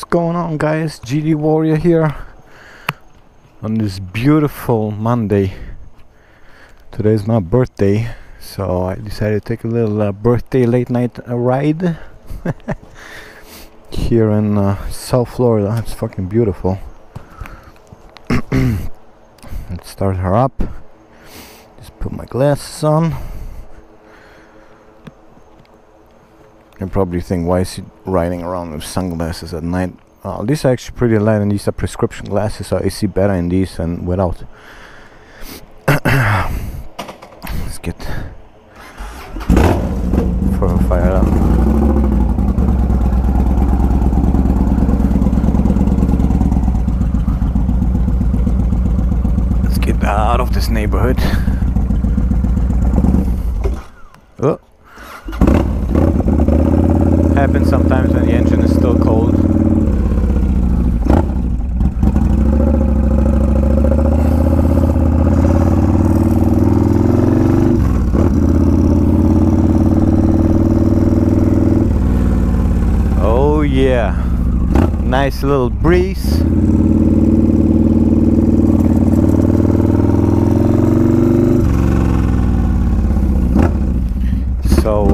going on, guys? GD Warrior here on this beautiful Monday. Today's my birthday, so I decided to take a little birthday late night ride here in South Florida. It's fucking beautiful. Let's start her up. Just put my glasses on. You probably think, why is he riding around with sunglasses at night? These are actually pretty light, and these are prescription glasses, so I see better in these than without. Let's get fired up. Let's get out of this neighborhood. Oh. Happens sometimes when the engine is still cold. Oh yeah, nice little breeze. So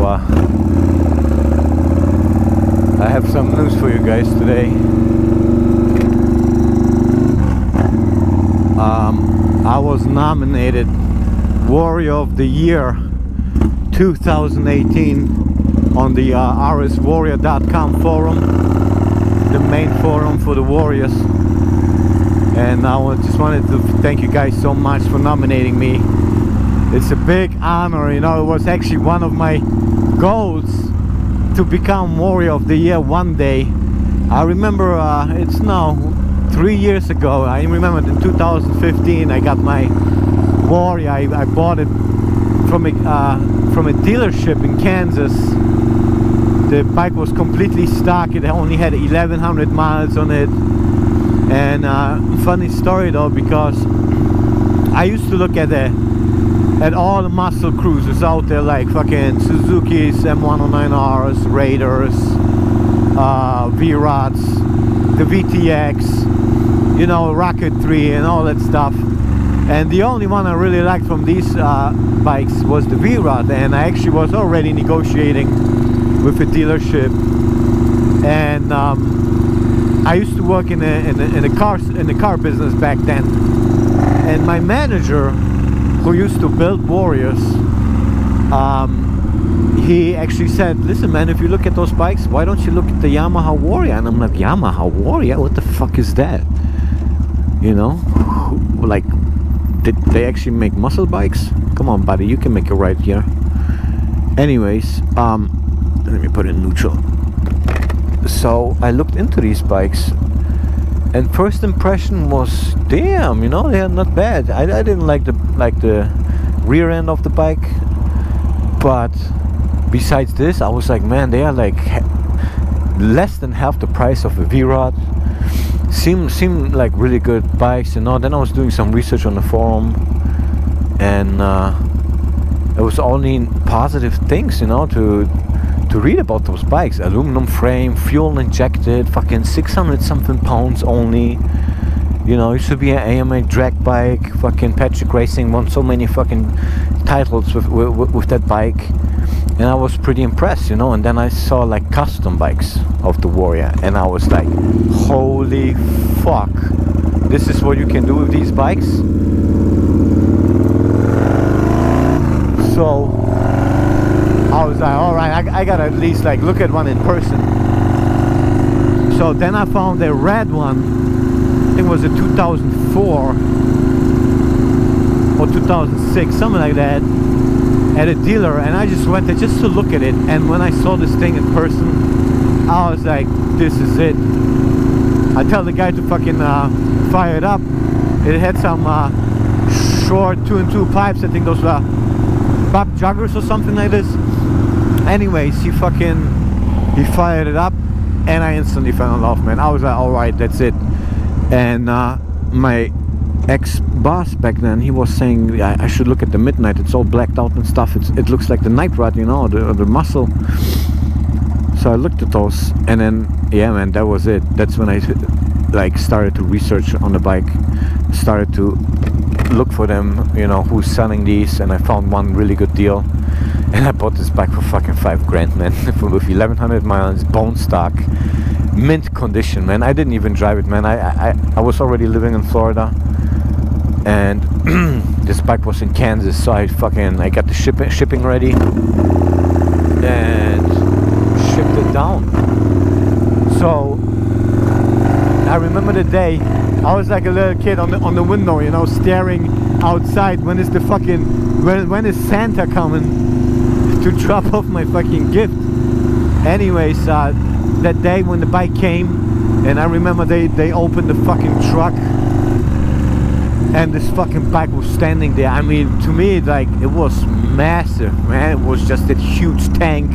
I have some news for you guys today. I was nominated Warrior of the Year 2018 on the RSWARRIOR.com forum, the main forum for the Warriors. And I just wanted to thank you guys so much for nominating me. It's a big honor, you know. It was actually one of my goals to become Warrior of the Year one day. I remember it's now 3 years ago. I remember in 2015 I got my Warrior. I bought it from a dealership in Kansas. The bike was completely stock. It only had 1100 miles on it. And funny story though, because I used to look at all the muscle cruisers out there, like fucking Suzuki's M109Rs, Raiders, V-Rods, the VTX, you know, Rocket 3 and all that stuff. And the only one I really liked from these bikes was the V-Rod, and I actually was already negotiating with a dealership. And I used to work in the car business back then, and my manager, who used to build Warriors, he actually said, listen man, if you look at those bikes, why don't you look at the Yamaha Warrior? And I'm like, Yamaha Warrior? What the fuck is that? You know, like, did they actually make muscle bikes? Come on buddy, you can make it right here. Anyways, let me put it in neutral. So I looked into these bikes, and first impression was, damn, you know, they're not bad. I didn't like the rear end of the bike, but besides this, I was like, man, they are like less than half the price of a V-Rod. Seem like really good bikes, you know. Then I was doing some research on the forum, and it was only positive things, you know, to read about those bikes. Aluminum frame, fuel injected, fucking 600 something pounds only. You know, it should be an AMA drag bike. Fucking Patrick Racing won so many fucking titles with that bike, and I was pretty impressed, you know. And then I saw like custom bikes of the Warrior, and I was like, holy fuck, this is what you can do with these bikes. So I was like, alright, I gotta at least like look at one in person. So then I found a red one. I think it was a 2004 or 2006, something like that, at a dealer, and I just went there just to look at it. And when I saw this thing in person, I was like, this is it. I tell the guy to fucking fire it up. It had some short 2-in-2 pipes. I think those were Bob Joggers or something like this. Anyways, he fired it up, and I instantly fell in love, man. I was like, alright, that's it. And my ex-boss back then, he was saying I should look at the Midnight. It's all blacked out and stuff. It looks like the Night Rod, you know, the muscle. So I looked at those, and then yeah, man, that was it. That's when I like started to research on the bike, started to look for them, you know, who's selling these, and I found one really good deal, and I bought this bike for fucking $5 grand, man. With 1100 miles, bone stock, mint condition, man. I didn't even drive it, man. I was already living in Florida, and this bike was in Kansas, so I got the shipping ready and shipped it down. So I remember the day I was like a little kid on the window, you know, staring outside. When is the fucking when is Santa coming to drop off my fucking gift? Anyways, that day when the bike came, and I remember they opened the fucking truck, and this fucking bike was standing there. I mean, to me, like, it was massive, man. It was just that huge tank.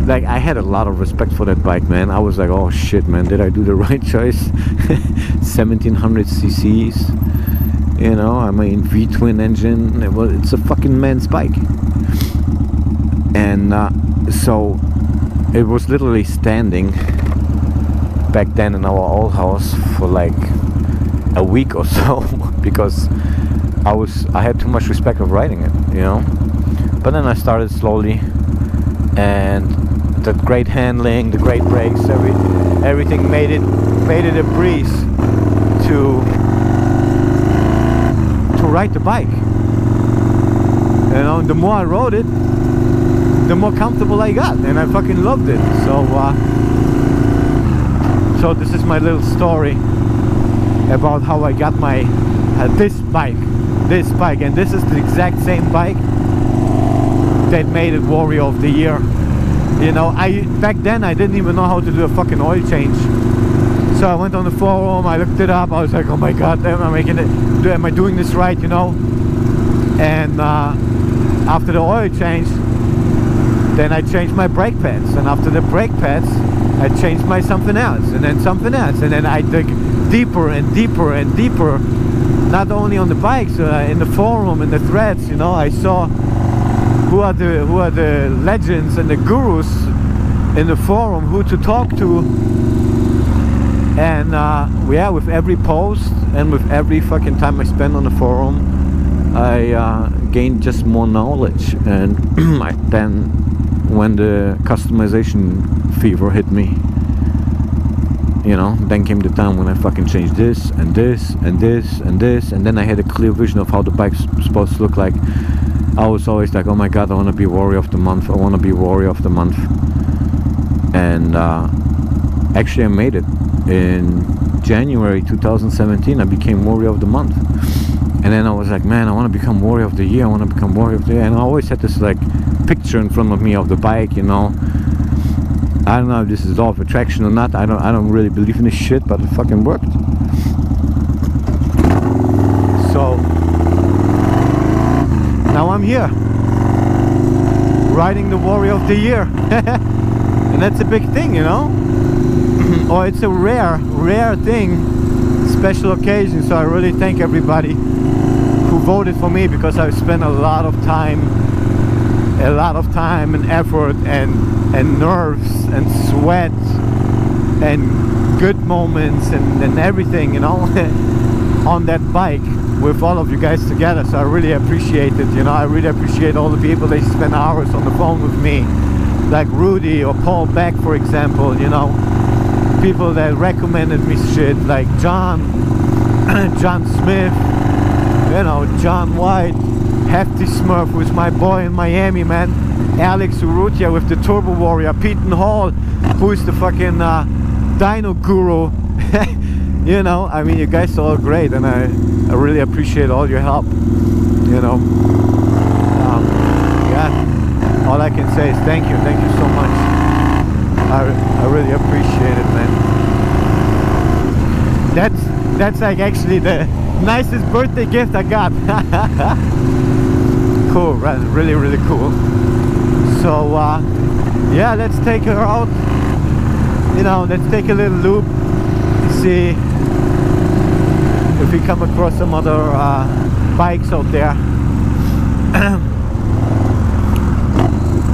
Like, I had a lot of respect for that bike, man. I was like, oh shit, man, did I do the right choice? 1700 cc's, you know, I mean, V-twin engine. It's a fucking man's bike. And so it was literally standing back then in our old house for like a week or so because I had too much respect of riding it, you know. But then I started slowly, and the great handling, the great brakes, everything made it a breeze to ride the bike. You know, the more I rode it, the more comfortable I got, and I fucking loved it. So this is my little story about how I got my this bike, and this is the exact same bike that made it Warrior of the Year. You know, back then I didn't even know how to do a fucking oil change. So I went on the forum, I looked it up, I was like, oh my god, am I doing this right, you know? And after the oil change, then I changed my brake pads, and after the brake pads I changed my something else, and then something else, and then I dig deeper and deeper and deeper, not only on the bikes, in the forum, in the threads, you know. I saw who are the legends and the gurus in the forum, who to talk to, and yeah, with every post and with every fucking time I spend on the forum, I gained just more knowledge. And then when the customization fever hit me, you know, then came the time when I fucking changed this and this and this and this, and then I had a clear vision of how the bike's supposed to look like. I was always like, oh my god, I want to be Warrior of the Month, I want to be Warrior of the Month. And actually I made it. In January 2017 I became Warrior of the Month. And then I was like, man, I want to become Warrior of the Year, I want to become Warrior of the Year. And I always had this like picture in front of me of the bike, you know. I don't know if this is law of attraction or not. I don't really believe in this shit, but it fucking worked. So now I'm here, riding the Warrior of the Year. And that's a big thing, you know. Or it's a rare thing, special occasion. So I really thank everybody who voted for me, because I've spent a lot of time and effort and nerves and sweat and good moments and everything, you know, on that bike with all of you guys together. So I really appreciate it, you know. I really appreciate all the people that spend hours on the phone with me, like Rudy or Paul Beck, for example, you know. People that recommended me shit, like John Smith, you know, John White, Heftysmurf, who's my boy in Miami, man, Alex Urrutia with the Turbo Warrior, Peyton Hall, who is the fucking dyno guru. You know, I mean, you guys are all great, and I really appreciate all your help, you know. Yeah, all I can say is thank you so much. I really appreciate it, man. That's like actually the nicest birthday gift I got. Cool, right? Really cool. So yeah, let's take her out, you know, let's take a little loop, see if we come across some other bikes out there.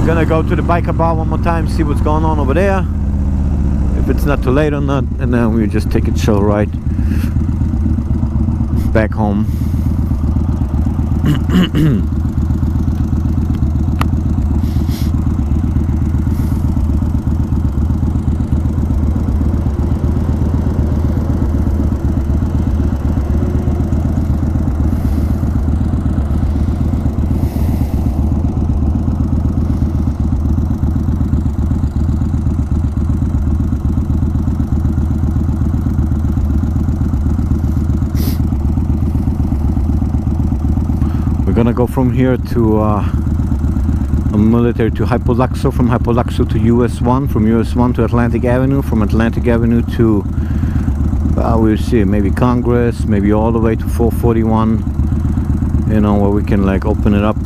Gonna go to the biker bar one more time, see what's going on over there, if it's not too late or not, and then we just take a chill ride back home. We're gonna go from here to a military to Hypoluxo, from Hypoluxo to US1, from US1 to Atlantic Avenue, from Atlantic Avenue to we'll see, maybe Congress, maybe all the way to 441, you know, where we can like open it up.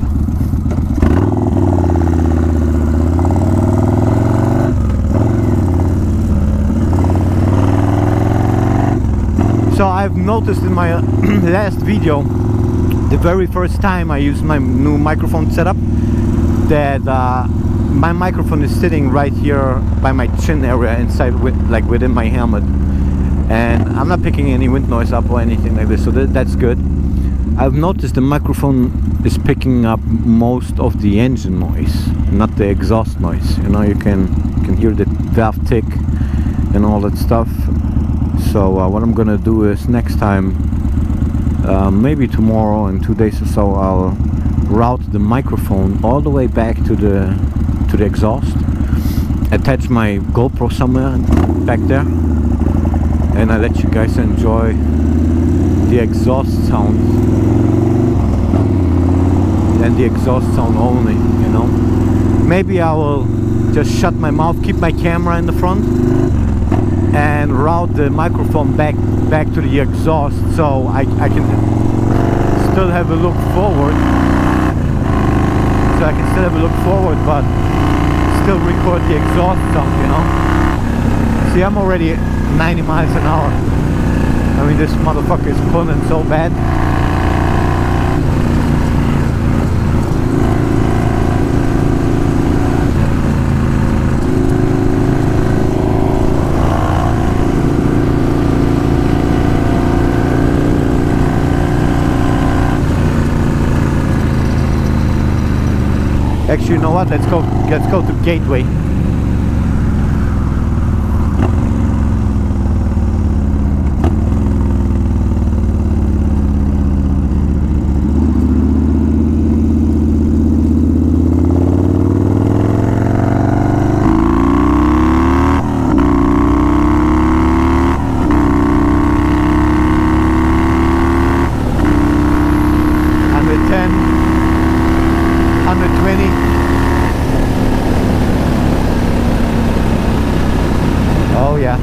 So I've noticed in my last video, the very first time I used my new microphone setup, that my microphone is sitting right here by my chin area, inside like within my helmet, and I'm not picking any wind noise up or anything like this, so that's good. I've noticed the microphone is picking up most of the engine noise, not the exhaust noise. You know, you can hear the valve tick and all that stuff. So what I'm gonna do is next time, maybe tomorrow, in 2 days or so, I'll route the microphone all the way back to the exhaust, attach my GoPro somewhere back there, and I let you guys enjoy the exhaust sound, and the exhaust sound only, you know. Maybe I will just shut my mouth, keep my camera in the front, and route the microphone back to the exhaust, so I can still have a look forward. So I can still have a look forward, but still record the exhaust sound, you know. See, I'm already 90 miles an hour. I mean, this motherfucker is pulling so bad. Actually, you know what? Let's go to Gateway. Oh yeah.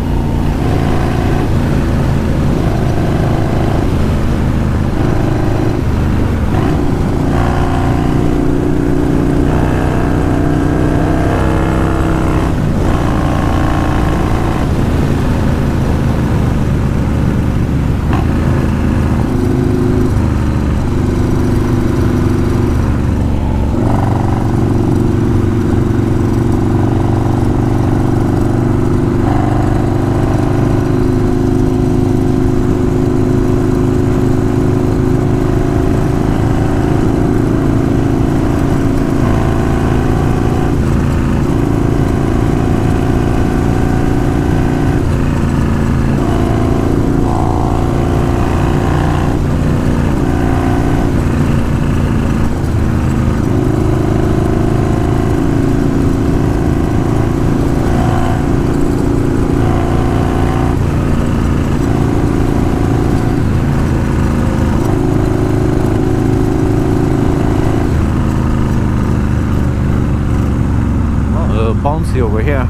Bouncy over here.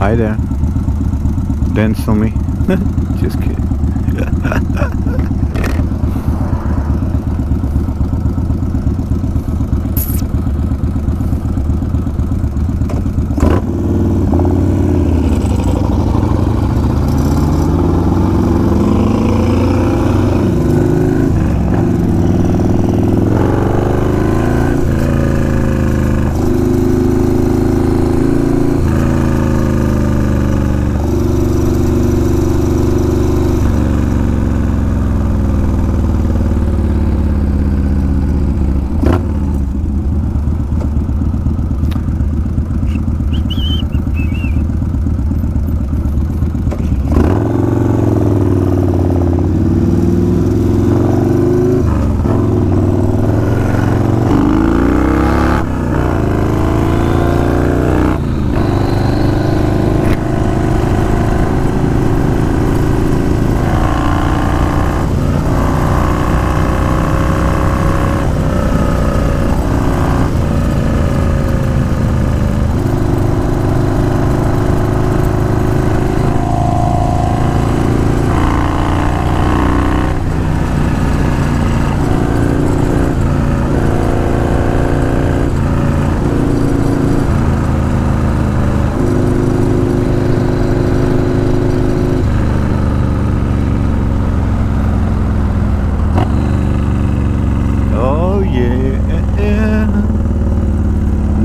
Hi there. Dance on me. Just kidding.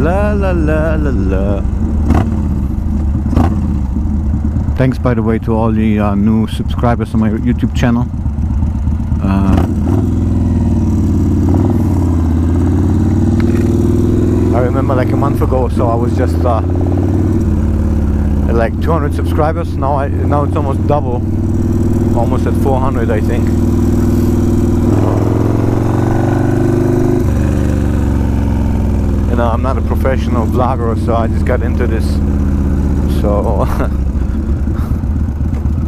La la la. Thanks, by the way, to all the new subscribers on my YouTube channel. I remember like a month ago or so I was just at like 200 subscribers. Now it's almost double, almost at 400, I think. You know, I'm not a professional vlogger, so I just got into this. So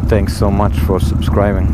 thanks so much for subscribing.